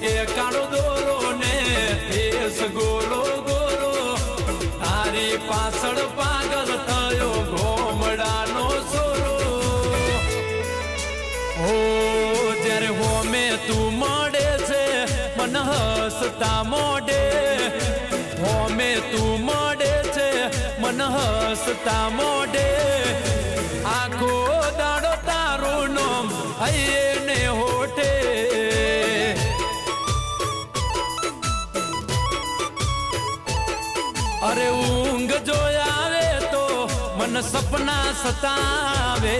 કે કાળો દોરો ને કેસ ગોરો ગોરો તારી પાછળ પાગલ થયો ગોમડાનો સોરો હો જ્યારે હોમે તું મળે છે મન હસતા મોઢે હોમે તું મળે છે મન હસતા મોઢે આખો દાડો તારું નામ હૈયે ને હોઠે અરે ઊંઘ જો આવે તો મન સપના સતાવે